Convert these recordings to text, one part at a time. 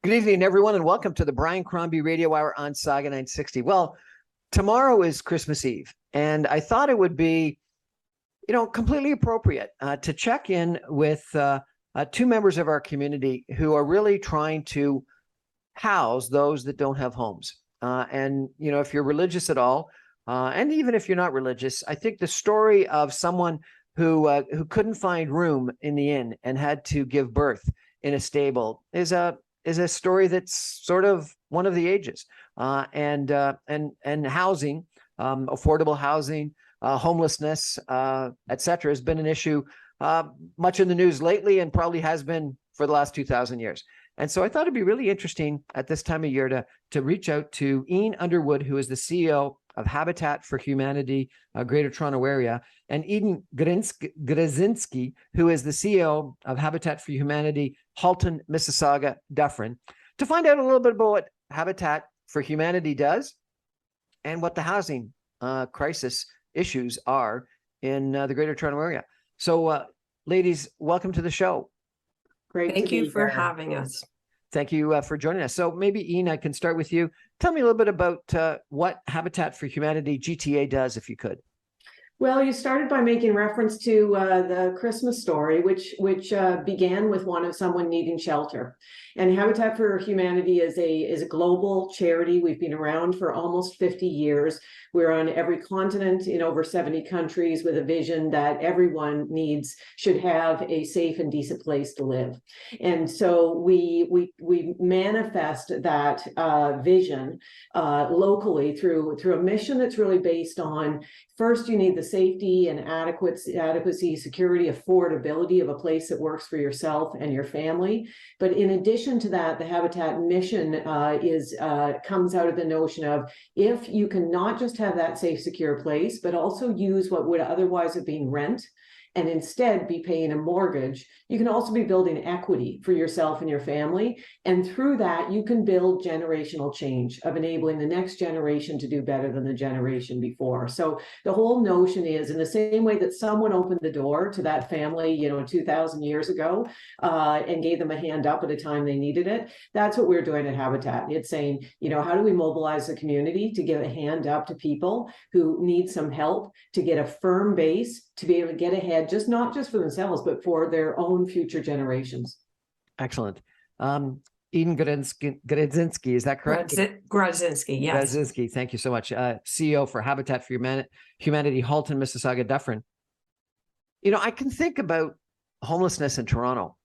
Good evening, everyone, and welcome to the Brian Crombie Radio Hour on Saga 960. Well, tomorrow is Christmas Eve, and I thought it would be, completely appropriate to check in with two members of our community who are really trying to house those that don't have homes. If you're religious at all, and even if you're not religious, I think the story of someone who couldn't find room in the inn and had to give birth in a stable is a story that's sort of one of the ages. And housing, affordable housing, homelessness, et cetera, has been an issue much in the news lately and probably has been for the last 2,000 years. And so I thought it'd be really interesting at this time of year to reach out to Ian Underwood, who is the CEO of Habitat for Humanity, Greater Toronto Area, and Eden Grzinski, who is the CEO of Habitat for Humanity, Halton, Mississauga, Dufferin, to find out a little bit about what Habitat for Humanity does and what the housing crisis issues are in the Greater Toronto Area. So, ladies, welcome to the show. Great. Thank you for having us. Thank you for joining us. So maybe, Ian, I can start with you. Tell me a little bit about what Habitat for Humanity GTA does, if you could. Well, you started by making reference to the Christmas story, which began with one of someone needing shelter. And Habitat for Humanity is a global charity. We've been around for almost 50 years. We're on every continent in over 70 countries with a vision that everyone should have a safe and decent place to live. And so we manifest that vision locally through a mission that's really based on, first, you need the safety and adequacy, security, affordability of a place that works for yourself and your family. But in addition to that, the Habitat mission comes out of the notion of, if you can not just have that safe, secure place, but also use what would otherwise have been rent and instead be paying a mortgage, you can also be building equity for yourself and your family. And through that, you can build generational change of enabling the next generation to do better than the generation before. So the whole notion is, in the same way that someone opened the door to that family, 2,000 years ago, and gave them a hand up at a time they needed it, that's what we're doing at Habitat. It's saying, how do we mobilize the community to give a hand up to people who need some help, to get a firm base, to be able to get ahead, not just for themselves, but for their own future generations. Excellent. Eden Grzinski, is that correct? Grzinski, yes. Grzinski, thank you so much. CEO for Habitat for Humanity, Halton, Mississauga, Dufferin. I can think about homelessness in Toronto,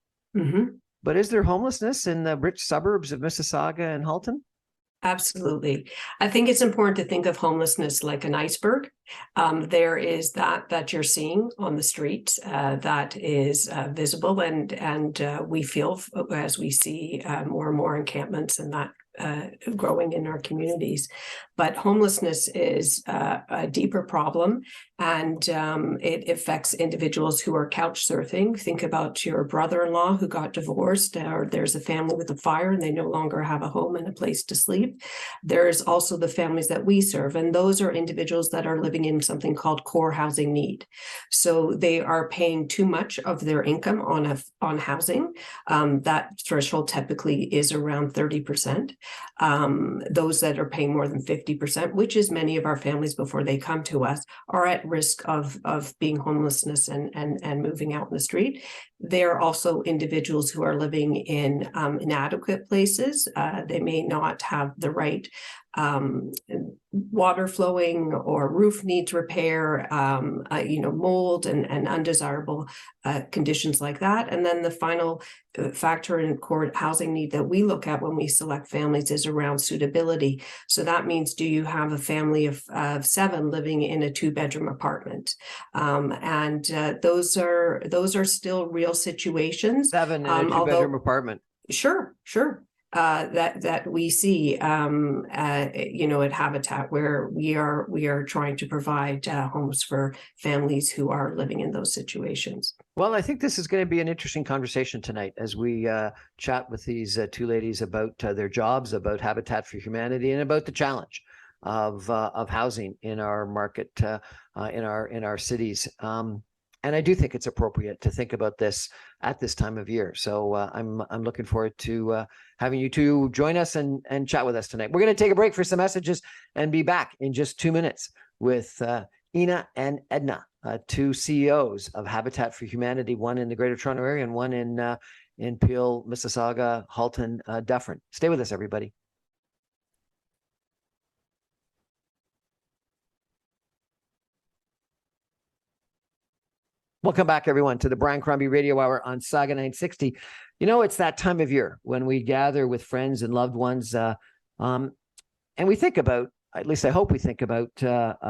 but is there homelessness in the rich suburbs of Mississauga and Halton? Absolutely. I think it's important to think of homelessness like an iceberg. There is that you're seeing on the streets that is visible, and we feel as we see more and more encampments and that growing in our communities. But homelessness is a deeper problem, and it affects individuals who are couch surfing. Think about your brother-in-law who got divorced, or there's a family with a fire and they no longer have a home and a place to sleep. There's also the families that we serve, and those are individuals that are living in something called core housing need. So they are paying too much of their income on housing. That threshold typically is around 30%. Those that are paying more than 50%, which is many of our families before they come to us, are at risk of being homelessness and moving out in the street. There are also individuals who are living in inadequate places. They may not have the right water flowing, or roof needs repair, mold and undesirable conditions like that. And then the final factor in core housing need that we look at when we select families is around suitability. So that means, do you have a family of 7 living in a 2-bedroom apartment? And those are still real situations. 7 in a 2-bedroom apartment. Sure. That we see, at Habitat, where we are trying to provide homes for families who are living in those situations. Well, I think this is going to be an interesting conversation tonight as we chat with these two ladies about their jobs, about Habitat for Humanity, and about the challenge of housing in our market, in our cities. And I do think it's appropriate to think about this at this time of year. So I'm looking forward to having you two join us and chat with us tonight. We're going to take a break for some messages and be back in just 2 minutes with Ina and Edna, two CEOs of Habitat for Humanity, one in the Greater Toronto Area and one in Peel, Mississauga, Halton, Dufferin. Stay with us, everybody. Welcome back, everyone, to the Brian Crombie Radio Hour on Saga 960. You know, it's that time of year when we gather with friends and loved ones, and we think about, at least I hope we think about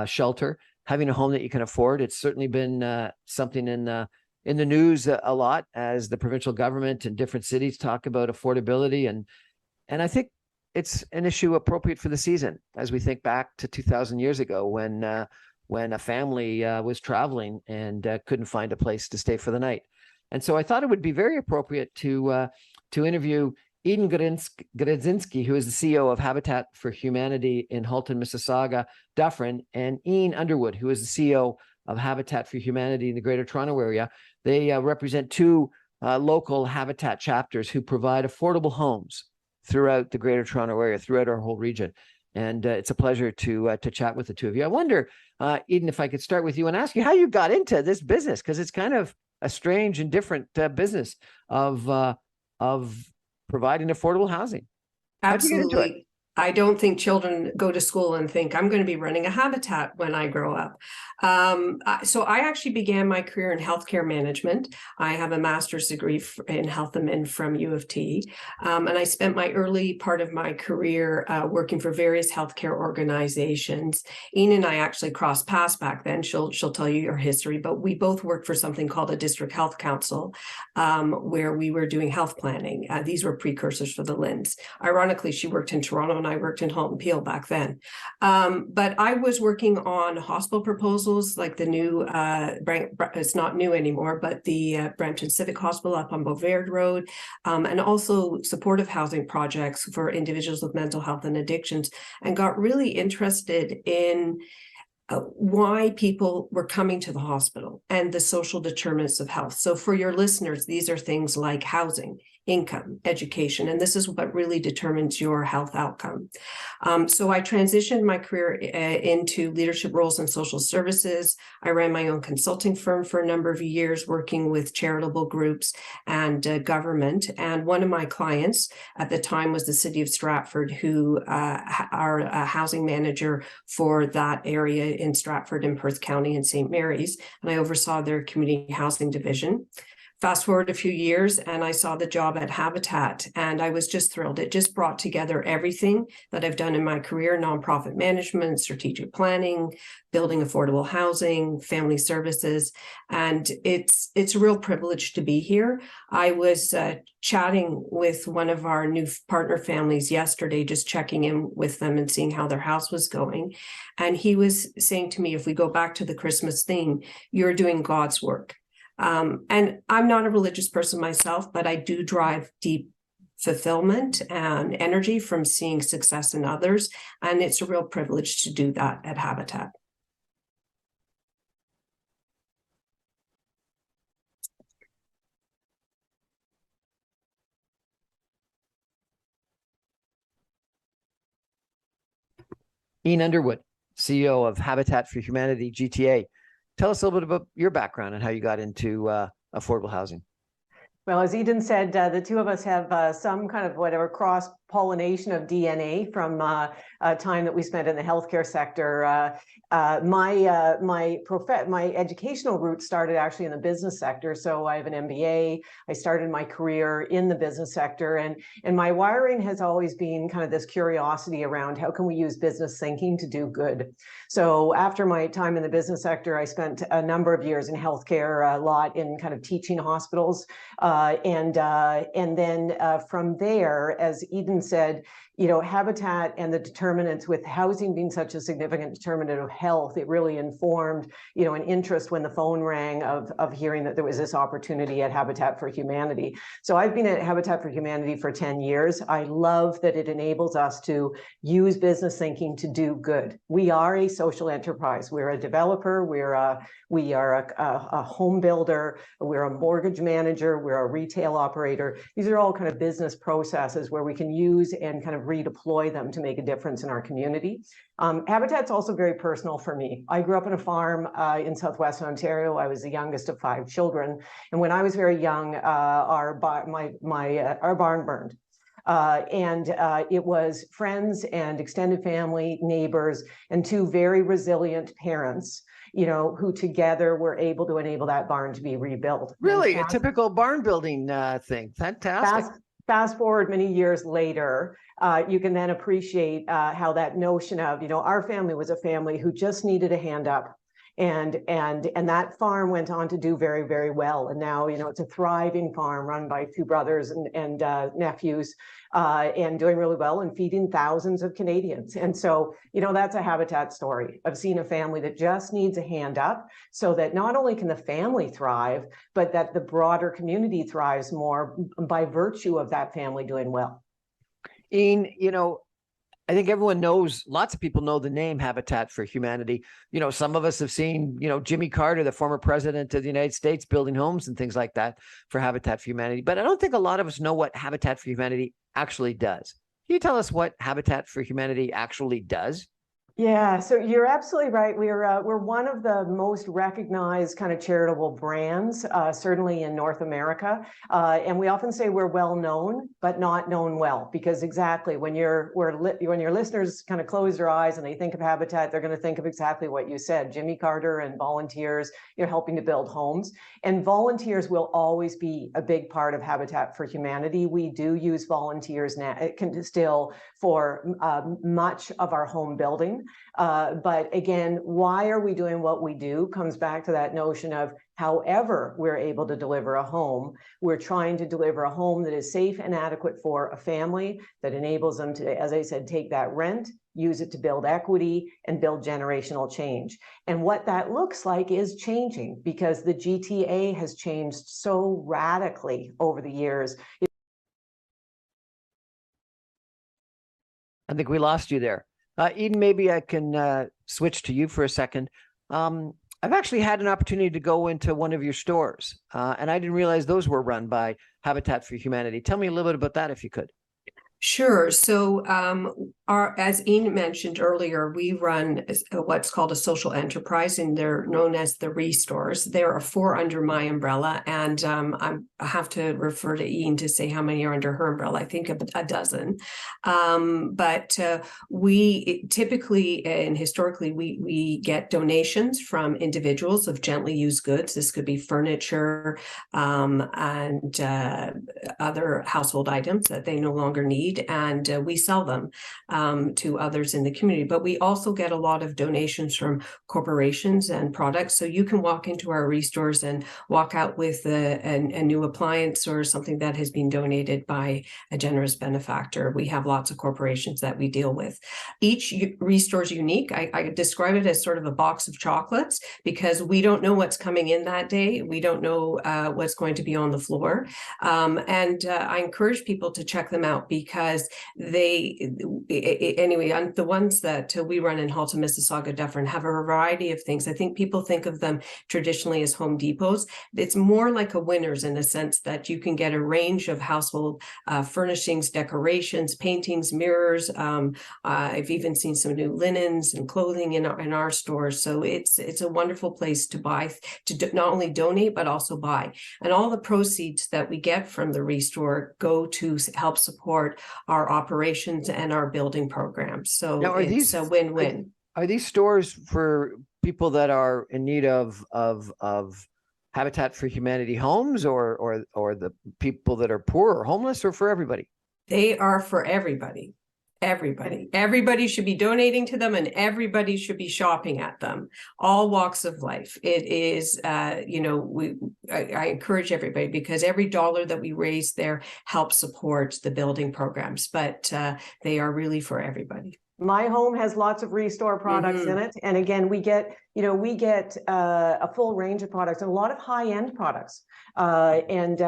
shelter, having a home that you can afford. It's certainly been something in the news a lot as the provincial government and different cities talk about affordability, and I think it's an issue appropriate for the season as we think back to 2,000 years ago when a family was traveling and couldn't find a place to stay for the night. And so I thought it would be very appropriate to interview Eden Grodzinski, who is the CEO of Habitat for Humanity in Halton, Mississauga, Dufferin, and Ian Underwood, who is the CEO of Habitat for Humanity in the Greater Toronto Area. They represent two local Habitat chapters who provide affordable homes throughout the Greater Toronto Area, throughout our whole region. And it's a pleasure to chat with the two of you. I wonder, Eden, if I could start with you and ask you how you got into this business, because it's kind of a strange and different business of providing affordable housing. How'd you get into it? Absolutely. I don't think children go to school and think I'm going to be running a Habitat when I grow up. So I actually began my career in healthcare management. I have a master's degree in health admin from U of T. And I spent my early part of my career working for various healthcare organizations. Ian and I actually crossed paths back then. She'll tell you your history, but we both worked for something called a district health council, where we were doing health planning. These were precursors for the LHINs. Ironically, she worked in Toronto and I worked in Halton Peel back then. But I was working on hospital proposals like the new, it's not new anymore, but the Brampton Civic Hospital up on Beauvais Road, and also supportive housing projects for individuals with mental health and addictions, and got really interested in why people were coming to the hospital and the social determinants of health. So for your listeners, these are things like housing, income, education, and this is what really determines your health outcome. So I transitioned my career into leadership roles in social services. I ran my own consulting firm for a number of years, working with charitable groups and government. And one of my clients at the time was the city of Stratford, who are a housing manager for that area in Stratford and Perth County and St. Mary's. And I oversaw their community housing division. Fast forward a few years and I saw the job at Habitat and I was just thrilled. It just brought together everything that I've done in my career: nonprofit management, strategic planning, building affordable housing, family services. And it's a real privilege to be here. I was chatting with one of our new partner families yesterday, just checking in with them and seeing how their house was going. And he was saying to me, if we go back to the Christmas theme, you're doing God's work. And I'm not a religious person myself, but I do drive deep fulfillment and energy from seeing success in others. And it's a real privilege to do that at Habitat. Ian Underwood, CEO of Habitat for Humanity, GTA. Tell us a little bit about your background and how you got into affordable housing. Well, as Eden said, the two of us have some kind of whatever cross-pollination of DNA from a time that we spent in the healthcare sector. My educational route started actually in the business sector. So I have an MBA. I started my career in the business sector, and my wiring has always been kind of this curiosity around how can we use business thinking to do good. So after my time in the business sector, I spent a number of years in healthcare, a lot in kind of teaching hospitals. And then from there, as Eden someone said, you know, habitat and the determinants, with housing being such a significant determinant of health, it really informed, you know, an interest when the phone rang of hearing that there was this opportunity at Habitat for Humanity. So I've been at Habitat for Humanity for 10 years. I love that it enables us to use business thinking to do good. We are a social enterprise. We're a developer. We are a home builder. We're a mortgage manager. We're a retail operator. These are all kind of business processes where we can use and kind of redeploy them to make a difference in our community. Habitat's also very personal for me. I grew up on a farm in southwestern Ontario. I was the youngest of 5 children, and when I was very young, our barn burned. It was friends and extended family, neighbors, and 2 very resilient parents, you know, who together were able to enable that barn to be rebuilt. Really, a typical barn building thing. Fantastic. Fast forward many years later, you can then appreciate how that notion of, you know, our family was a family who just needed a hand up. And that farm went on to do very, very well. And now, you know, it's a thriving farm run by 2 brothers and nephews, and doing really well and feeding thousands of Canadians. And so, you know, that's a Habitat story of seeing a family that just needs a hand up, so that not only can the family thrive, but that the broader community thrives more by virtue of that family doing well. Ian, you know, I think everyone knows, lots of people know the name Habitat for Humanity. You know, some of us have seen, you know, Jimmy Carter, the former president of the United States, building homes and things like that for Habitat for Humanity. But I don't think a lot of us know what Habitat for Humanity actually does. Can you tell us what Habitat for Humanity actually does? Yeah, so you're absolutely right. We're one of the most recognized kind of charitable brands, certainly in North America. And we often say we're well known, but not known well, because exactly when your listeners kind of close their eyes and they think of Habitat, they're going to think of exactly what you said: Jimmy Carter and volunteers, you know, helping to build homes. And volunteers will always be a big part of Habitat for Humanity. We do use volunteers now, it can still, for much of our home building. But again, why are we doing what we do comes back to that notion of, however we're able to deliver a home, we're trying to deliver a home that is safe and adequate for a family, that enables them to, as I said, take that rent, use it to build equity and build generational change. And what that looks like is changing, because the GTA has changed so radically over the years. I think we lost you there. Eden, maybe I can switch to you for a second. I've actually had an opportunity to go into one of your stores, and I didn't realize those were run by Habitat for Humanity. Tell me a little bit about that, if you could. Sure. So, as Ian mentioned earlier, we run what's called a social enterprise, and they're known as the Restores. There are 4 under my umbrella, and I have to refer to Ian to say how many are under her umbrella. I think a dozen. But we typically and historically we get donations from individuals of gently used goods. This could be furniture and other household items that they no longer need, and we sell them to others in the community. But we also get a lot of donations from corporations and products. So you can walk into our Restores and walk out with a new appliance or something that has been donated by a generous benefactor. We have lots of corporations that we deal with. Each Restore is unique. I describe it as sort of a box of chocolates, because we don't know what's coming in that day. We don't know what's going to be on the floor. I encourage people to check them out, because the ones that we run in Halton, Mississauga, Dufferin have a variety of things. I think people think of them traditionally as Home Depots. It's more like a Winners, in the sense that you can get a range of household furnishings, decorations, paintings, mirrors. I've even seen some new linens and clothing in our stores. So it's a wonderful place to buy, to not only donate, but also buy. And all the proceeds that we get from the Restore go to help support our operations and our building programs. So now, it's a win-win. Are these stores for people that are in need of Habitat for Humanity homes, or the people that are poor or homeless, or for everybody? They are for everybody. Everybody should be donating to them, and everybody should be shopping at them. All walks of life. It is, I encourage everybody, because every dollar that we raise there helps support the building programs, but they are really for everybody. My home has lots of Restore products in it. And again, we get a full range of products and a lot of high-end products. And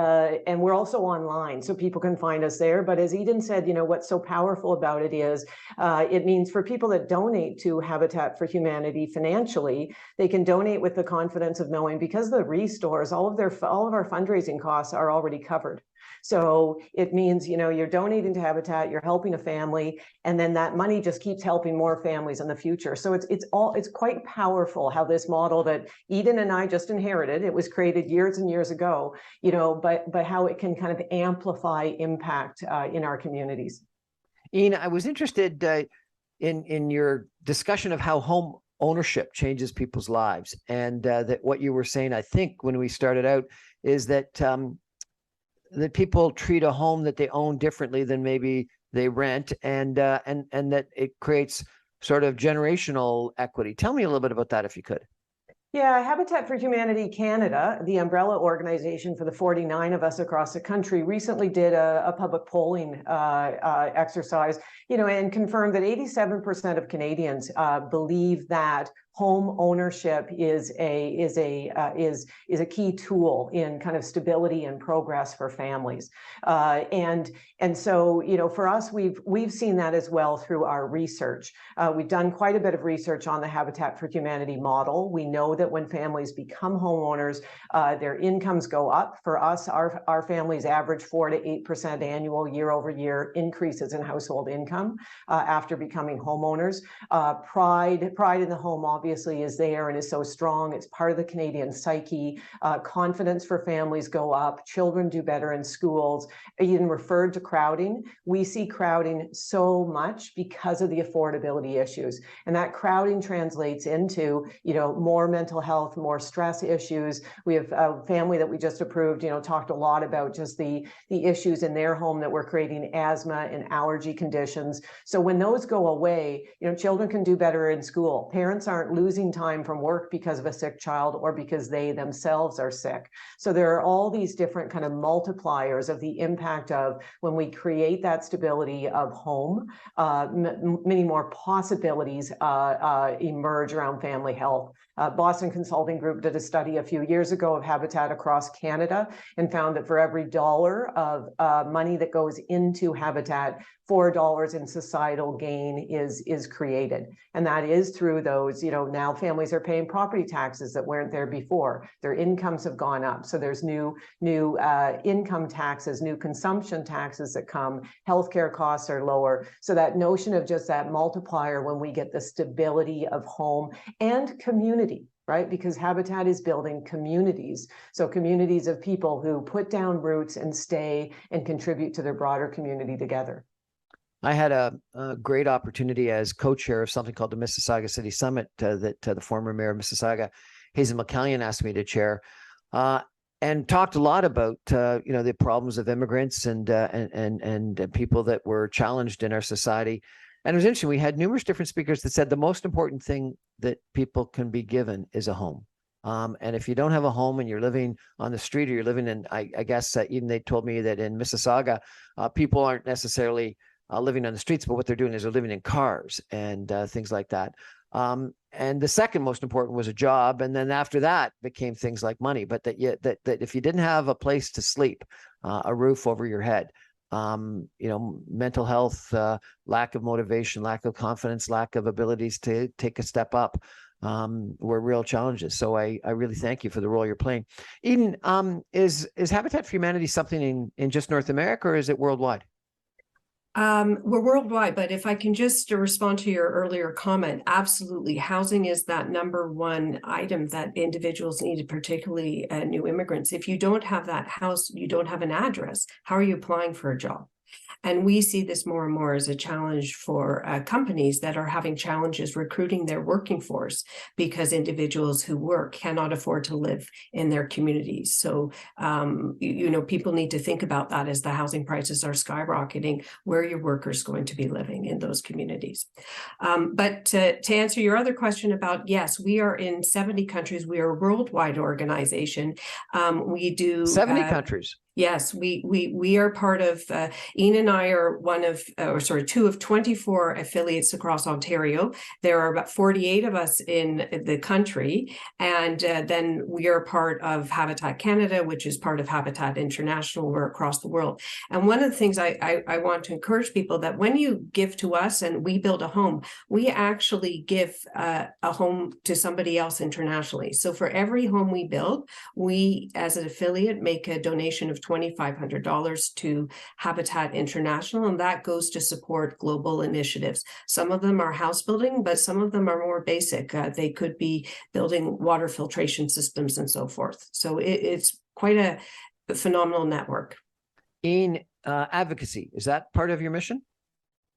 we're also online, so people can find us there. But as Eden said, what's so powerful about it is it means for people that donate to Habitat for Humanity financially, they can donate with the confidence of knowing, because the Restores, all of our fundraising costs are already covered. So it means, you're donating to Habitat, you're helping a family, and then that money just keeps helping more families in the future. So it's quite powerful how this model that Eden and I just inherited, it was created years and years ago, but how it can kind of amplify impact in our communities. Ian, I was interested in your discussion of how home ownership changes people's lives, and that what you were saying, I think, when we started out, is that that people treat a home that they own differently than maybe they rent, and that it creates sort of generational equity. Tell me a little bit about that, if you could. Yeah, Habitat for Humanity Canada, the umbrella organization for the 49 of us across the country, recently did a public polling exercise, and confirmed that 87% of Canadians believe that home ownership is a key tool in kind of stability and progress for families. And so, for us, we've seen that as well through our research. We've done quite a bit of research on the Habitat for Humanity model. We know that when families become homeowners, their incomes go up. For us, our families average 4 to 8% annual year-over-year increases in household income after becoming homeowners. Pride in the home obviously is there and is so strong. It's part of the Canadian psyche. Confidence for families go up. Children do better in schools. Eden referred to crowding. We see crowding so much because of the affordability issues. And that crowding translates into, more mental health, more stress issues. We have a family that we just approved, talked a lot about just the issues in their home that were creating asthma and allergy conditions. So when those go away, children can do better in school. Parents aren't losing time from work because of a sick child or because they themselves are sick. So there are all these different kind of multipliers of the impact of when we create that stability of home, many more possibilities emerge around family health. Boston Consulting Group did a study a few years ago of Habitat across Canada and found that for every dollar of money that goes into Habitat, $4 in societal gain is created. And that is through those, now families are paying property taxes that weren't there before. Their incomes have gone up. So there's new income taxes, new consumption taxes that come. Healthcare costs are lower. So that notion of just that multiplier when we get the stability of home and community, right? Because Habitat is building communities. So communities of people who put down roots and stay and contribute to their broader community together. I had a great opportunity as co-chair of something called the Mississauga City Summit that the former mayor of Mississauga, Hazen McCallion, asked me to chair, and talked a lot about the problems of immigrants and people that were challenged in our society. And it was interesting. We had numerous different speakers that said the most important thing that people can be given is a home. And if you don't have a home and you're living on the street, or you're living in, I guess even they told me that in Mississauga, people aren't necessarily living on the streets, but what they're doing is they're living in cars and things like that. And the second most important was a job, and then after that became things like money. But that if you didn't have a place to sleep, a roof over your head, mental health, lack of motivation, lack of confidence, lack of abilities to take a step up, were real challenges. So I really thank you for the role you're playing. Eden, is Habitat for Humanity something in just North America, or is it worldwide? We're worldwide, but if I can just respond to your earlier comment, absolutely. Housing is that number one item that individuals need, particularly new immigrants. If you don't have that house, you don't have an address, how are you applying for a job? And we see this more and more as a challenge for companies that are having challenges recruiting their working force because individuals who work cannot afford to live in their communities. So, people need to think about that as the housing prices are skyrocketing, where your workers going to be living in those communities. But to answer your other question about, yes, we are in 70 countries. We are a worldwide organization. We do 70 countries. Yes, we are part of, Ian and I are two of 24 affiliates across Ontario. There are about 48 of us in the country. And then we are part of Habitat Canada, which is part of Habitat International. We're across the world. And one of the things I want to encourage people that when you give to us and we build a home, we actually give a home to somebody else internationally. So for every home we build, we as an affiliate make a donation of $2,500 to Habitat International, and that goes to support global initiatives. Some of them are house building, but some of them are more basic. They could be building water filtration systems and so forth. So it's quite a phenomenal network. Ian, advocacy, is that part of your mission?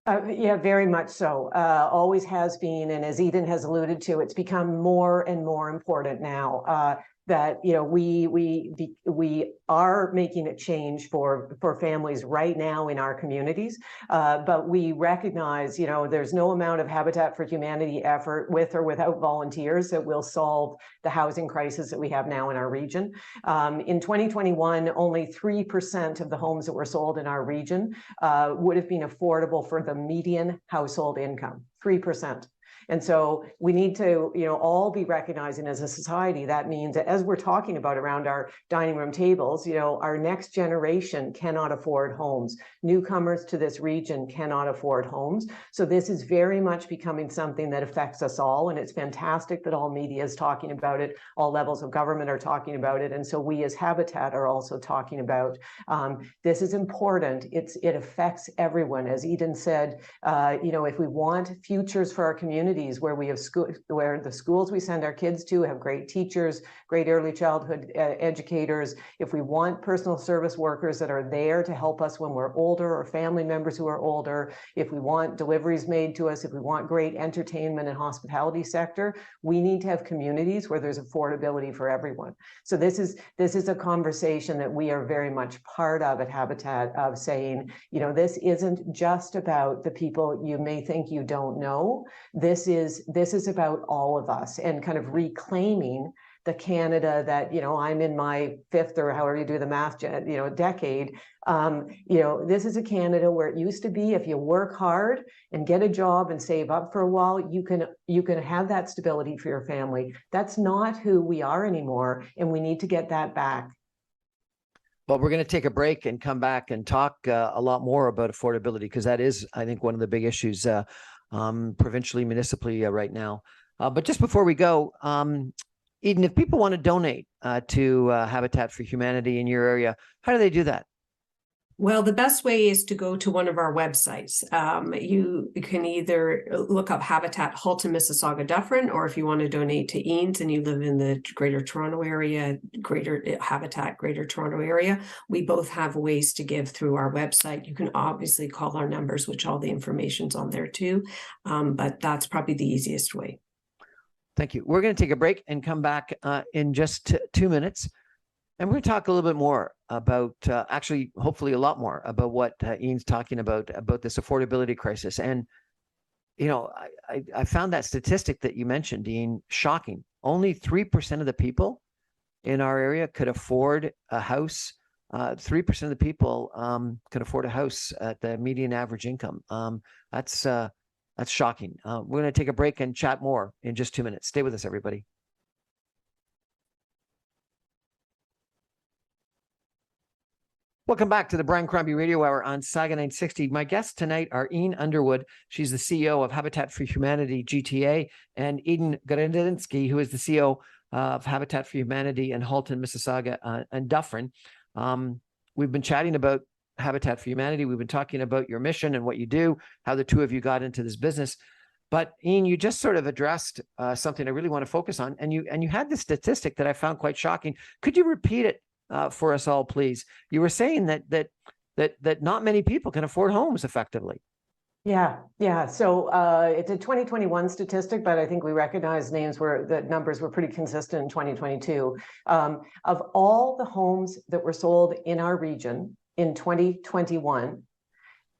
Yeah, very much so. Always has been, and as Eden has alluded to, it's become more and more important now. That we are making a change for families right now in our communities, but we recognize there's no amount of Habitat for Humanity effort with or without volunteers that will solve the housing crisis that we have now in our region. In 2021, only 3% of the homes that were sold in our region would have been affordable for the median household income. 3%. And so we need to, all be recognizing as a society. That means that as we're talking about around our dining room tables, our next generation cannot afford homes. Newcomers to this region cannot afford homes. So this is very much becoming something that affects us all. And it's fantastic that all media is talking about it. All levels of government are talking about it. And so we as Habitat are also talking about this is important. It affects everyone. As Eden said, if we want futures for our community, where we have where the schools we send our kids to have great teachers, great early childhood educators. If we want personal service workers that are there to help us when we're older, or family members who are older, if we want deliveries made to us, if we want great entertainment and hospitality sector, we need to have communities where there's affordability for everyone. So this is a conversation that we are very much part of at Habitat, of saying, this isn't just about the people you may think you don't know. This is about all of us, and kind of reclaiming the Canada that, I'm in my fifth, or however you do the math, decade. This is a Canada where it used to be, if you work hard and get a job and save up for a while, you can have that stability for your family. That's not who we are anymore, and we need to get that back. Well, we're going to take a break and come back and talk a lot more about affordability, because that is, I think, one of the big issues provincially, municipally right now. But just before we go, Eden, if people want to donate to Habitat for Humanity in your area, how do they do that? Well, the best way is to go to one of our websites. You can either look up Habitat Halton, Mississauga, Dufferin, or if you want to donate to Eanes and you live in the Greater Toronto area, Habitat Greater Toronto area, we both have ways to give through our website. You can obviously call our numbers, which all the information's on there too, but that's probably the easiest way. Thank you. We're going to take a break and come back in just 2 minutes. And we're going to talk a little bit more about, actually, hopefully a lot more about what Ian's talking about this affordability crisis. And, I found that statistic that you mentioned, Ian, shocking. Only 3% of the people in our area could afford a house. 3% of the people could afford a house at the median average income. That's shocking. We're going to take a break and chat more in just 2 minutes. Stay with us, everybody. Welcome back to the Brian Crombie Radio Hour on Saga 960. My guests tonight are Ian Underwood. She's the CEO of Habitat for Humanity, GTA, and Eden Grodzinski, who is the CEO of Habitat for Humanity in Halton, Mississauga, and Dufferin. We've been chatting about Habitat for Humanity. We've been talking about your mission and what you do, how the two of you got into this business. But Ian, you just sort of addressed something I really want to focus on, and you had this statistic that I found quite shocking. Could you repeat it for us all, please? You were saying that that not many people can afford homes effectively. Yeah, yeah. So it's a 2021 statistic, but I think we recognize the numbers were pretty consistent in 2022. Of all the homes that were sold in our region in 2021,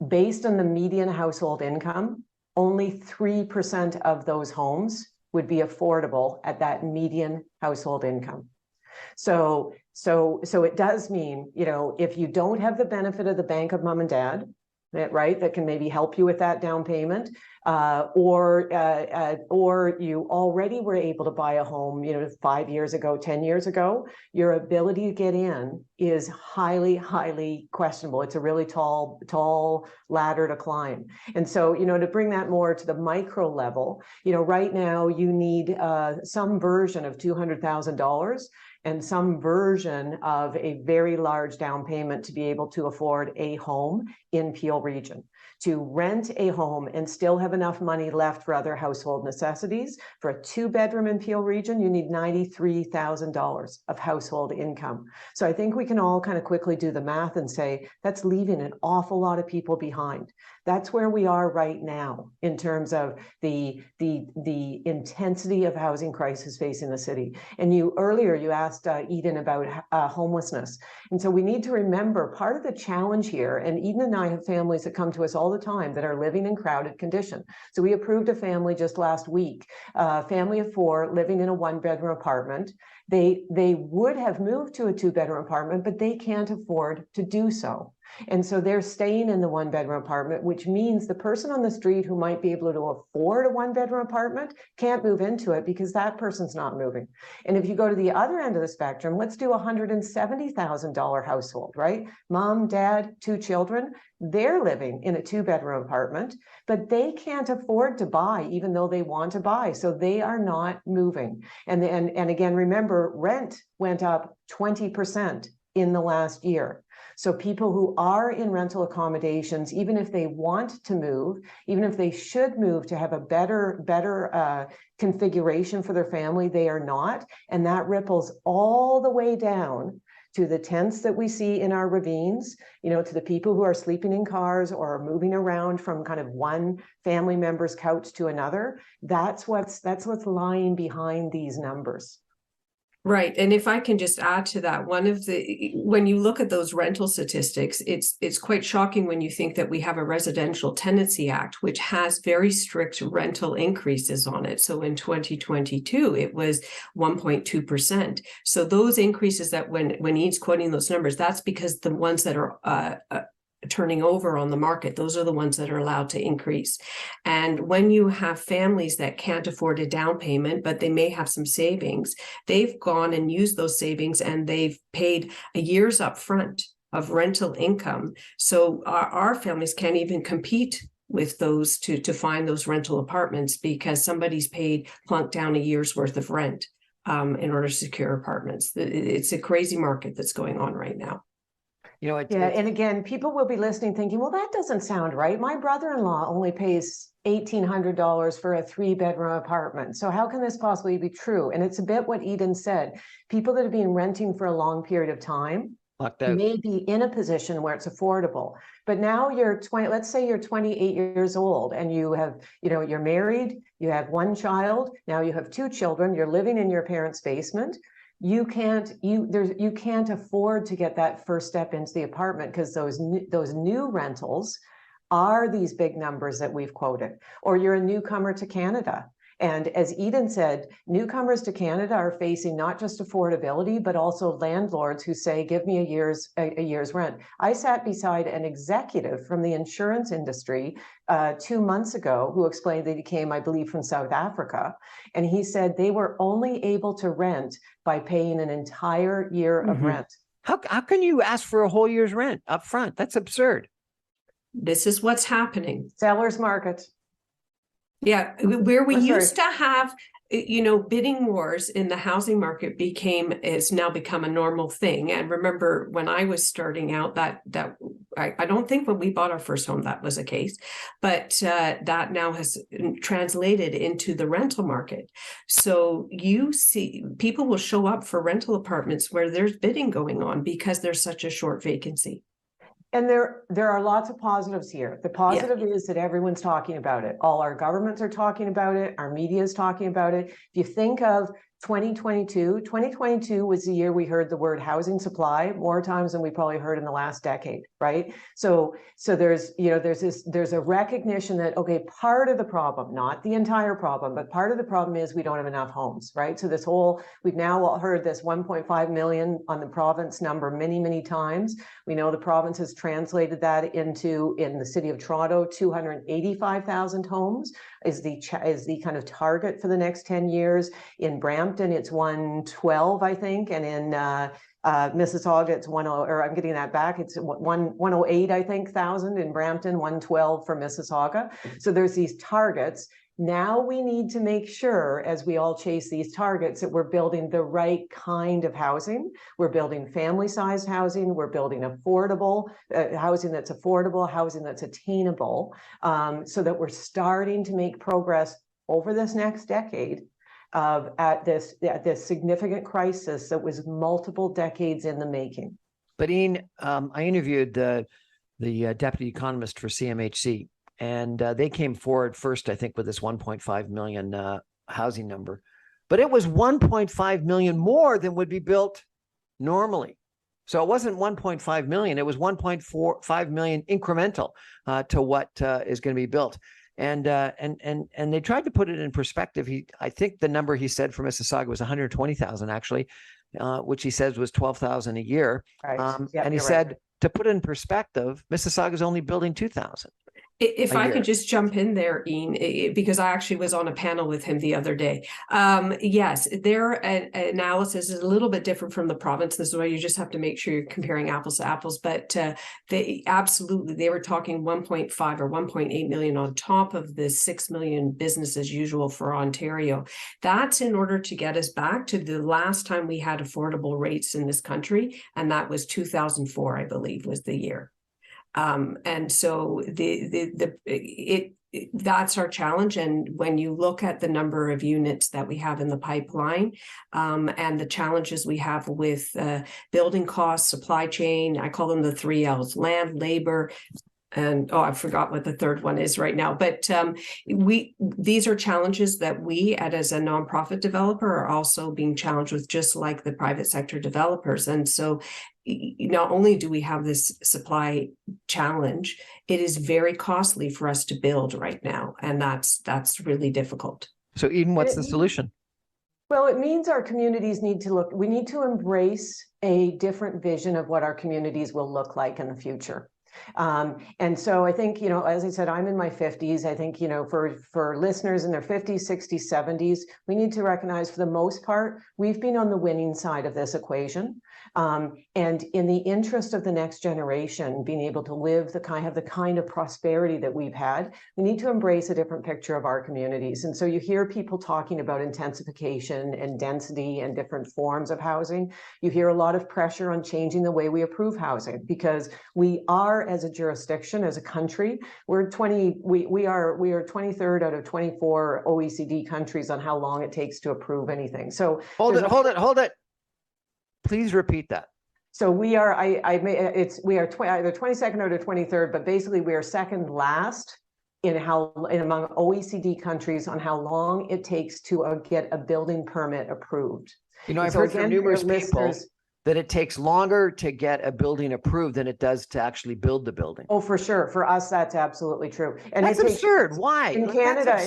based on the median household income, only 3% of those homes would be affordable at that median household income. So it does mean, if you don't have the benefit of the bank of mom and dad, that can maybe help you with that down payment, or you already were able to buy a home, 5 years ago, 10 years ago, your ability to get in is highly, highly questionable. It's a really tall ladder to climb. And so, to bring that more to the micro level, right now you need some version of $200,000 and some version of a very large down payment to be able to afford a home in Peel region. To rent a home and still have enough money left for other household necessities, for a 2-bedroom in Peel region, you need $93,000 of household income. So I think we can all kind of quickly do the math and say, that's leaving an awful lot of people behind. That's where we are right now in terms of the intensity of housing crisis facing the city. And earlier you asked Eden about homelessness. And so we need to remember part of the challenge here, and Eden and I have families that come to us all the time that are living in crowded condition. So we approved a family just last week, a family of 4 living in a 1-bedroom apartment. They would have moved to a 2-bedroom apartment, but they can't afford to do so. And so they're staying in the 1-bedroom apartment, which means the person on the street who might be able to afford a 1-bedroom apartment can't move into it because that person's not moving. And if you go to the other end of the spectrum, let's do a $170,000 household, right? Mom, dad, 2 children, they're living in a 2-bedroom apartment, but they can't afford to buy even though they want to buy. So they are not moving. And again, remember, rent went up 20% in the last year. So people who are in rental accommodations, even if they want to move, even if they should move to have a better configuration for their family, they are not. And that ripples all the way down to the tents that we see in our ravines, to the people who are sleeping in cars or moving around from kind of one family member's couch to another. That's what's lying behind these numbers. Right. And if I can just add to that, when you look at those rental statistics, it's quite shocking when you think that we have a Residential Tenancy Act, which has very strict rental increases on it. So in 2022, it was 1.2%. So those increases that when he's quoting those numbers, that's because the ones that are turning over on the market, those are the ones that are allowed to increase. And when you have families that can't afford a down payment, but they may have some savings, they've gone and used those savings and they've paid a year's upfront of rental income. So our families can't even compete with those to find those rental apartments because somebody's plunked down a year's worth of rent in order to secure apartments. It's a crazy market that's going on right now. And again, people will be listening thinking, well, that doesn't sound right. My brother-in-law only pays $1,800 for a 3-bedroom apartment. So how can this possibly be true? And it's a bit what Eden said. People that have been renting for a long period of time may be in a position where it's affordable. But now let's say you're 28 years old and you have, you're married, you have 1 child, now you have 2 children, you're living in your parents' basement. You can't afford to get that first step into the apartment because those new rentals are these big numbers that we've quoted. Or you're a newcomer to Canada. And as Eden said, newcomers to Canada are facing not just affordability, but also landlords who say, give me a year's rent. I sat beside an executive from the insurance industry 2 months ago who explained that he came, I believe, from South Africa. And he said they were only able to rent by paying an entire year of rent. How can you ask for a whole year's rent up front? That's absurd. This is what's happening. Seller's market. Yeah, where we used to have, bidding wars in the housing market has now become a normal thing. And remember, when I was starting out, that I don't think when we bought our first home that was a case, but that now has translated into the rental market. So you see, people will show up for rental apartments where there's bidding going on because there's such a short vacancy. And there are lots of positives here. The positive is that everyone's talking about it. All our governments are talking about it. Our media is talking about it. If you think of 2022 was the year we heard the word housing supply more times than we probably heard in the last decade, right? So there's, you know, there's a recognition that, okay, part of the problem, not the entire problem, but part of the problem is we don't have enough homes, right? So we've now all heard this 1.5 million on the province number many, many times. We know the province has translated that into, in the city of Toronto, 285,000 homes is the kind of target for the next 10 years. In Brampton, it's 112, I think, and in Mississauga, it's 10, or I'm getting that back. It's 108, I think, thousand in Brampton, 112 for Mississauga. So there's these targets. Now we need to make sure, as we all chase these targets, that we're building the right kind of housing. We're building family-sized housing. We're building affordable housing that's affordable, housing that's attainable, so that we're starting to make progress over this next decade at this significant crisis that was multiple decades in the making. But Ian, I interviewed the deputy economist for CMHC. And they came forward first, I think, with this 1.5 million housing number. But it was 1.5 million more than would be built normally. So it wasn't 1.5 million. It was 1.45 million incremental to what is going to be built. And they tried to put it in perspective. I think the number he said for Mississauga was 120,000 actually, which he says was 12,000 a year. Right. And he said, to put it in perspective, Mississauga is only building 2,000. If I could just jump in there, Ian, because I actually was on a panel with him the other day. Yes, their analysis is a little bit different from the province. This is why you just have to make sure you're comparing apples to apples. But they were talking 1.5 or 1.8 million on top of the 6 million business as usual for Ontario. That's in order to get us back to the last time we had affordable rates in this country, and that was 2004, I believe, was the year. And so that's our challenge. And when you look at the number of units that we have in the pipeline, and the challenges we have with building costs, supply chain, I call them the 3 L's: land, labor, and I forgot what the third one is right now. But these are challenges that we, as a nonprofit developer, are also being challenged with, just like the private sector developers. And so not only do we have this supply challenge, it is very costly for us to build right now. And that's really difficult. So Eden, what's the solution? Well, it means our communities need to we need to embrace a different vision of what our communities will look like in the future. And so I think, you know, as I said, I'm in my 50s. I think, you know, for listeners in their 50s, 60s, 70s, we need to recognize, for the most part, we've been on the winning side of this equation. And in the interest of the next generation, being able to live the kind of prosperity that we've had, we need to embrace a different picture of our communities. And so you hear people talking about intensification and density and different forms of housing. You hear a lot of pressure on changing the way we approve housing, because we are, as a jurisdiction, as a country, we are 23rd out of 24 OECD countries on how long it takes to approve anything. So hold it. Please repeat that. So we are, we are either 22nd or 23rd, but basically we are second last among OECD countries on how long it takes to get a building permit approved. You know, I've heard from numerous people that it takes longer to get a building approved than it does to actually build the building. Oh, for sure. For us, that's absolutely true. And that's absurd. Why? In Canada,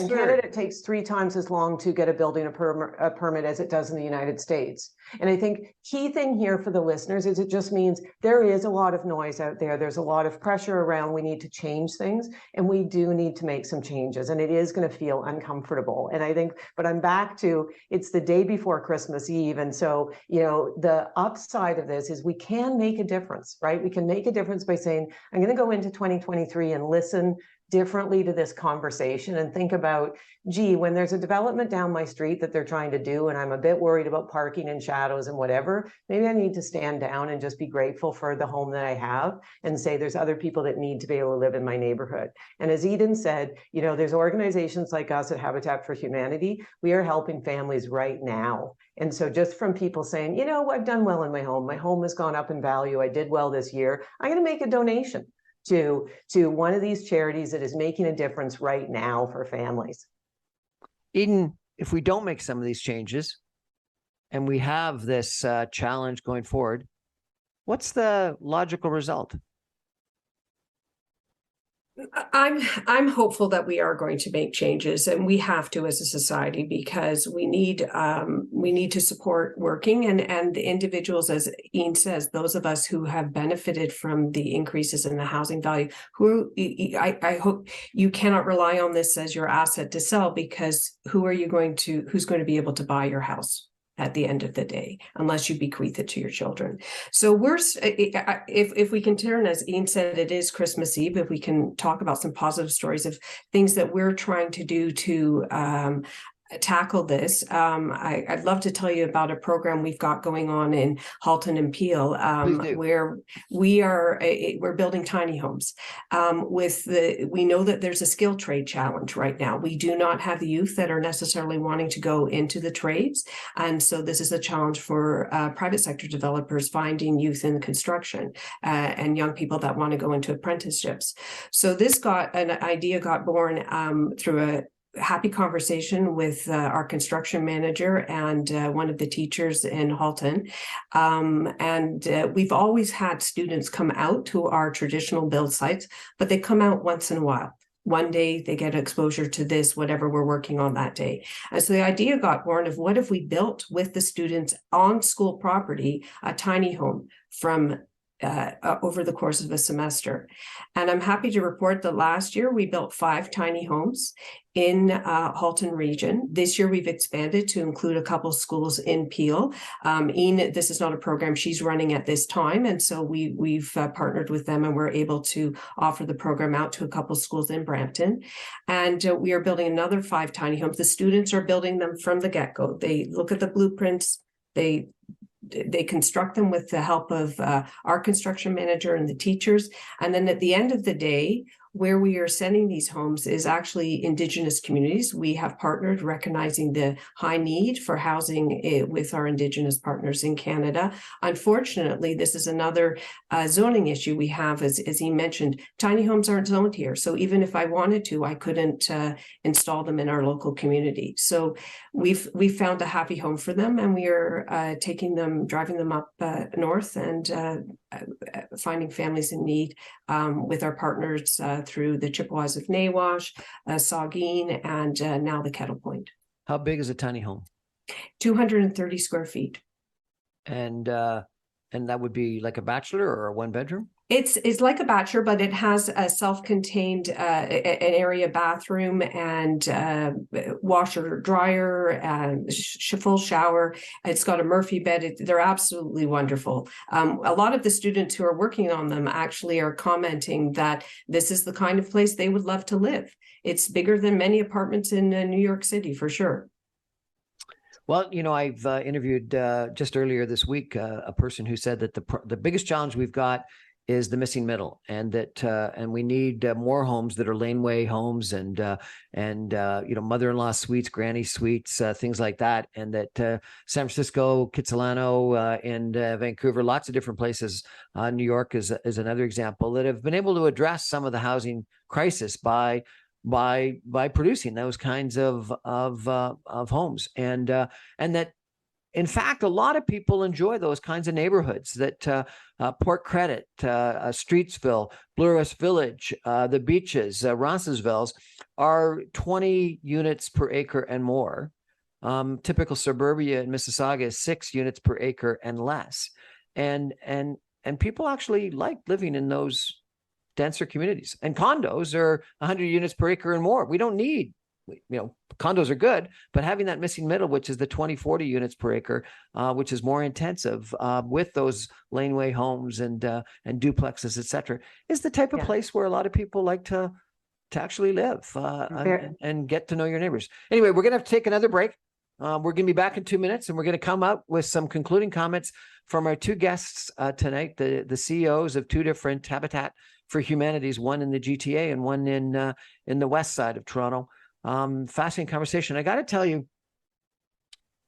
it takes 3 times as long to get a building permit as it does in the United States. And I think key thing here for the listeners is it just means there is a lot of noise out there. There's a lot of pressure around. We need to change things, and we do need to make some changes, and it is going to feel uncomfortable. And I think, but I'm back to, it's the day before Christmas Eve. And so, you know, the upside of this is we can make a difference, right? We can make a difference by saying, I'm going to go into 2023 and listen differently to this conversation and think about, gee, when there's a development down my street that they're trying to do, and I'm a bit worried about parking and shadows and whatever, maybe I need to stand down and just be grateful for the home that I have and say there's other people that need to be able to live in my neighborhood. And as Eden said, you know, there's organizations like us at Habitat for Humanity. We are helping families right now. And so just from people saying, you know, I've done well in my home has gone up in value, I did well this year, I'm going to make a donation to one of these charities that is making a difference right now for families. Eden, if we don't make some of these changes and we have this challenge going forward, what's the logical result? I'm hopeful that we are going to make changes, and we have to as a society, because we need to support working and the individuals, as Ian says, those of us who have benefited from the increases in the housing value. I hope you cannot rely on this as your asset to sell, because who's going to be able to buy your house at the end of the day, unless you bequeath it to your children. So if we can turn, as Ian said, it is Christmas Eve, if we can talk about some positive stories of things that we're trying to do to tackle this. I'd love to tell you about a program we've got going on in Halton and Peel, where we're building tiny homes. We know that there's a skill trade challenge right now. We do not have the youth that are necessarily wanting to go into the trades, and so this is a challenge for private sector developers finding youth in construction and young people that want to go into apprenticeships. So an idea got born through a happy conversation with our construction manager and one of the teachers in Halton. We've always had students come out to our traditional build sites, but they come out once in a while. One day they get exposure to this, whatever we're working on that day. And so the idea got born of, what if we built with the students on school property a tiny home from over the course of a semester. And I'm happy to report that last year we built 5 tiny homes in Halton region. This year we've expanded to include a couple schools in Peel. Ian, this is not a program she's running at this time, and so we've partnered with them, and we're able to offer the program out to a couple schools in Brampton. And we are building another 5 tiny homes. The students are building them from the get-go. They look at the blueprints, they construct them with the help of our construction manager and the teachers. And then at the end of the day, where we are sending these homes is actually Indigenous communities. We have partnered, recognizing the high need for housing with our Indigenous partners in Canada. Unfortunately, this is another zoning issue we have, as he mentioned. Tiny homes aren't zoned here. So even if I wanted to, I couldn't install them in our local community. So we've found a happy home for them, and we are driving them up north and finding families in need with our partners through the Chippewas of Nawash, Saugeen, and now the Kettle Point. How big is a tiny home? 230 square feet. And that would be like a bachelor or a 1-bedroom? It's like a bachelor, but it has a self-contained an area bathroom and washer dryer and full shower. It's got a Murphy bed. They're absolutely wonderful. A lot of the students who are working on them actually are commenting that this is the kind of place they would love to live. It's bigger than many apartments in New York City, for sure. Well, you know, I've interviewed just earlier this week a person who said that the biggest challenge we've got is the missing middle, and that and we need more homes that are laneway homes and you know, mother-in-law suites, granny suites, things like that, and that San Francisco, Kitsilano, and Vancouver, lots of different places. New York is another example that have been able to address some of the housing crisis by producing those kinds of homes, and that, in fact, a lot of people enjoy those kinds of neighborhoods. That Port Credit, Streetsville, Blue West Village, the Beaches, Roncesvalles are 20 units per acre and more. Typical suburbia in Mississauga is 6 units per acre and less, and people actually like living in those denser communities. And condos are 100 units per acre and more. We don't need, you know, condos are good, but having that missing middle, which is the 20-40 units per acre, which is more intensive with those laneway homes and duplexes, et cetera, is the type of place where a lot of people like to actually live Fair. and get to know your neighbors. Anyway, we're going to have to take another break. We're going to be back in 2 minutes, and we're going to come up with some concluding comments from our two guests tonight, the CEOs of two different Habitat for Humanities, one in the GTA and one in the west side of Toronto. Fascinating conversation. I got to tell you,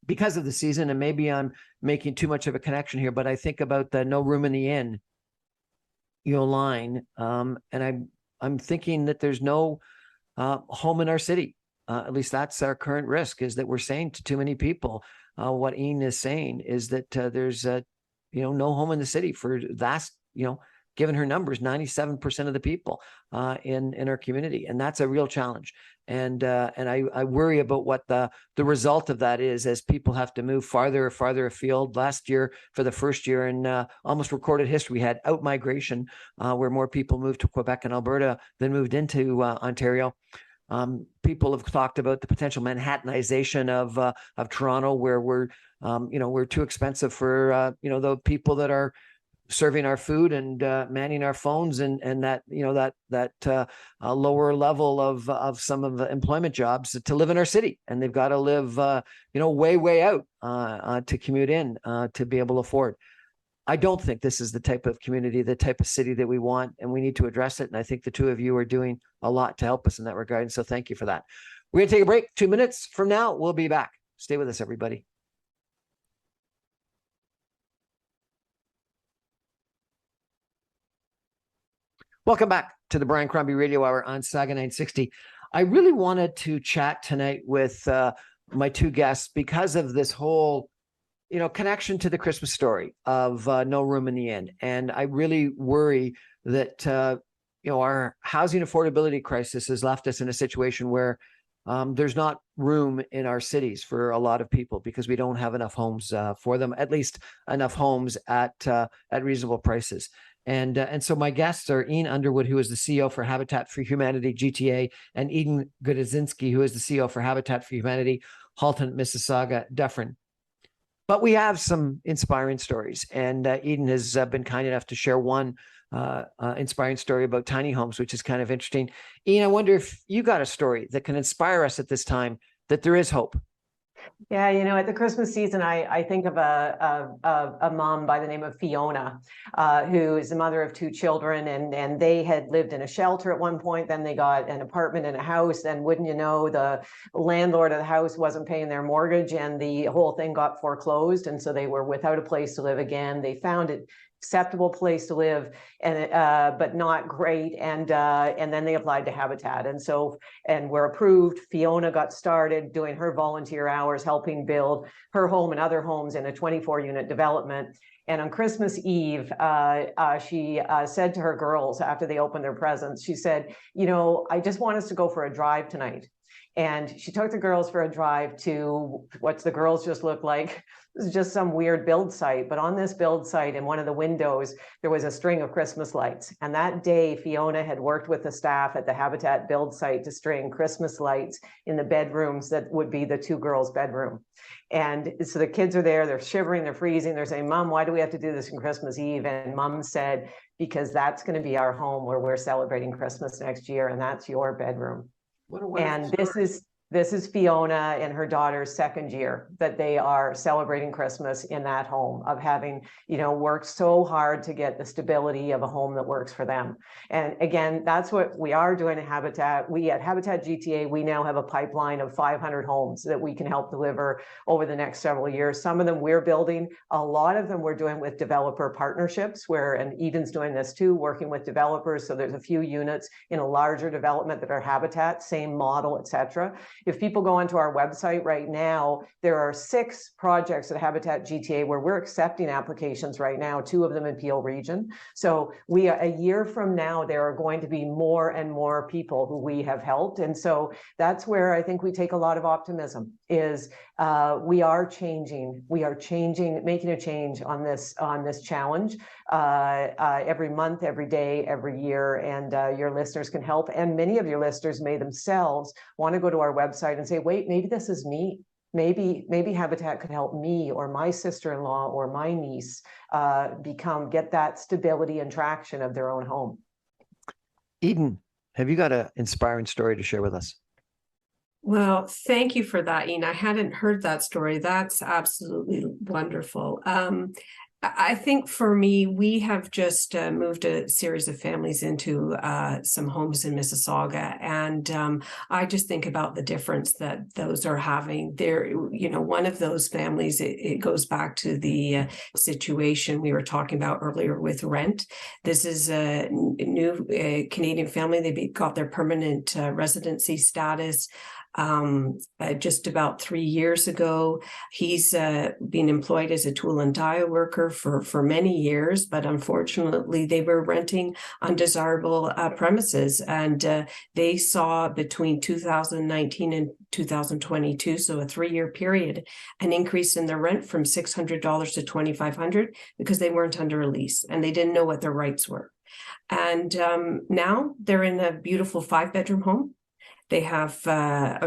because of the season, and maybe I'm making too much of a connection here, but I think about the no room in the inn, line, and I'm thinking that there's no home in our city. At least that's our current risk, is that we're saying to too many people, what Ian is saying is that there's no home in the city for vast, given her numbers, 97% of the people in our community. And that's a real challenge. And I worry about what the result of that is as people have to move farther afield. Last year, for the first year in almost recorded history, we had out-migration where more people moved to Quebec and Alberta than moved into Ontario. People have talked about the potential Manhattanization of Toronto, where we're too expensive for the people that are serving our food and manning our phones and that lower level of some of the employment jobs to live in our city, and they've got to live way out to commute in to be able to afford. I don't think this is the type of community, the type of city that we want, and we need to address it. And I think the two of you are doing a lot to help us in that regard. And so thank you for that. We're going to take a break. 2 minutes from now, we'll be back. Stay with us, everybody. Welcome back to the Brian Crombie Radio Hour on Saga 960. I really wanted to chat tonight with my two guests because of this whole connection to the Christmas story of No Room in the Inn. And I really worry that, our housing affordability crisis has left us in a situation where there's not room in our cities for a lot of people because we don't have enough homes for them, at least enough homes at reasonable prices. And so my guests are Ian Underwood, who is the CEO for Habitat for Humanity GTA, and Eden Gudzinski, who is the CEO for Habitat for Humanity Halton, Mississauga, Dufferin. But we have some inspiring stories, and Eden has been kind enough to share one inspiring story about tiny homes, which is kind of interesting. Ian, I wonder if you got a story that can inspire us at this time that there is hope. Yeah, at the Christmas season, I think of a mom by the name of Fiona, who is the mother of two children, and they had lived in a shelter at one point. Then they got an apartment in a house, and wouldn't you know, the landlord of the house wasn't paying their mortgage, and the whole thing got foreclosed, and so they were without a place to live again. They found it acceptable place to live, and but not great, and then they applied to Habitat, and were approved. Fiona got started doing her volunteer hours helping build her home and other homes in a 24-unit development. And on Christmas Eve, she said to her girls after they opened their presents, she said, I just want us to go for a drive tonight. And she took the girls for a drive to what's the girls just look like. This is just some weird build site. But on this build site, in one of the windows, there was a string of Christmas lights. And that day, Fiona had worked with the staff at the Habitat build site to string Christmas lights in the bedrooms that would be the two girls' bedroom. And so the kids are there, they're shivering, they're freezing, they're saying, Mom, why do we have to do this on Christmas Eve? And Mom said, because that's going to be our home where we're celebrating Christmas next year, and that's your bedroom. And this is Fiona and her daughter's second year that they are celebrating Christmas in that home, of having, worked so hard to get the stability of a home that works for them. And again, that's what we are doing at Habitat. We at Habitat GTA, we now have a pipeline of 500 homes that we can help deliver over the next several years. Some of them we're building, a lot of them we're doing with developer partnerships, and Eden's doing this too, working with developers. So there's a few units in a larger development that are Habitat, same model, etc. If people go onto our website right now, there are 6 projects at Habitat GTA where we're accepting applications right now, 2 of them in Peel Region. So a year from now, there are going to be more and more people who we have helped. And so that's where I think we take a lot of optimism, is we are changing, making a change on this challenge every month, every day, every year. And your listeners can help. And many of your listeners may themselves want to go to our website and say, wait, maybe this is me. Maybe Habitat could help me or my sister-in-law or my niece get that stability and traction of their own home. Eden, have you got an inspiring story to share with us? Well, thank you for that, Ian. I hadn't heard that story. That's absolutely wonderful. I think for me, we have just moved a series of families into some homes in Mississauga, and I just think about the difference that those are having. There, you know, one of those families, it goes back to the situation we were talking about earlier with rent. This is a new Canadian family. They got their permanent residency status just about 3 years ago. He's been employed as a tool and die worker for many years, but unfortunately they were renting undesirable premises, and they saw between 2019 and 2022, so a 3-year period, an increase in their rent from $600 to $2,500 because they weren't under a lease and they didn't know what their rights were. And now they're in a beautiful 5-bedroom home. They have 5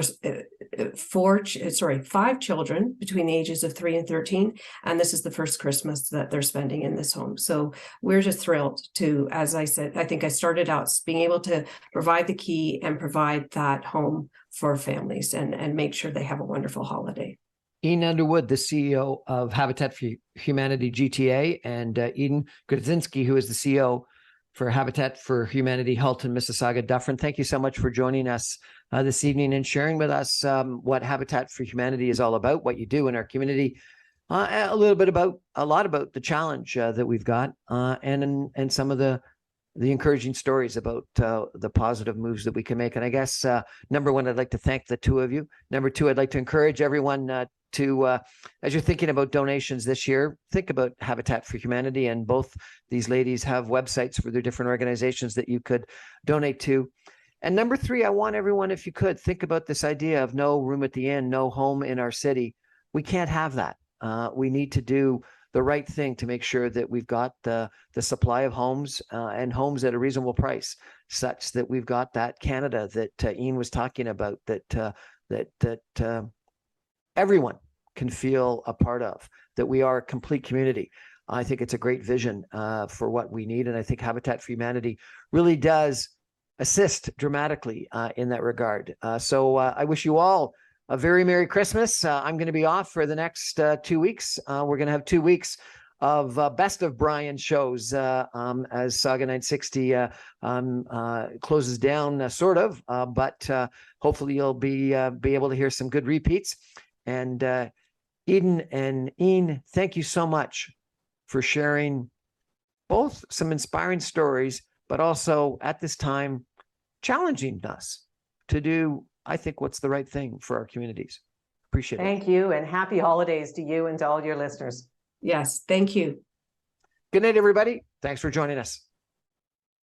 children between the ages of 3 and 13, and this is the first Christmas that they're spending in this home. So we're just thrilled to, as I said, I think I started out being able to provide the key and provide that home for families and make sure they have a wonderful holiday. Ian Underwood, the CEO of Habitat for Humanity GTA, and Eden Grodzinski, who is the CEO for Habitat for Humanity Halton, Mississauga, Dufferin. Thank you so much for joining us this evening and sharing with us what Habitat for Humanity is all about, what you do in our community, a lot about the challenge that we've got, and some of the encouraging stories about the positive moves that we can make. And I guess number one, I'd like to thank the two of you. Number two, I'd like to encourage everyone to, as you're thinking about donations this year, think about Habitat for Humanity, and both these ladies have websites for their different organizations that you could donate to. And number three, I want everyone, if you could, think about this idea of no room at the inn, no home in our city. We can't have that. We need to do the right thing to make sure that we've got the supply of homes and homes at a reasonable price, such that we've got that Canada that Ian was talking about, that everyone can feel a part of, that we are a complete community. I think it's a great vision for what we need. And I think Habitat for Humanity really does assist dramatically in that regard. So I wish you all a very Merry Christmas. I'm going to be off for the next 2 weeks. We're going to have 2 weeks of best of Brian shows as Saga 960 closes down, sort of. But hopefully you'll be able to hear some good repeats. And Eden and Ian, thank you so much for sharing both some inspiring stories, but also at this time challenging us to do, I think, what's the right thing for our communities. Appreciate it. Thank you, and happy holidays to you and to all your listeners. Yes, thank you. Good night, everybody. Thanks for joining us.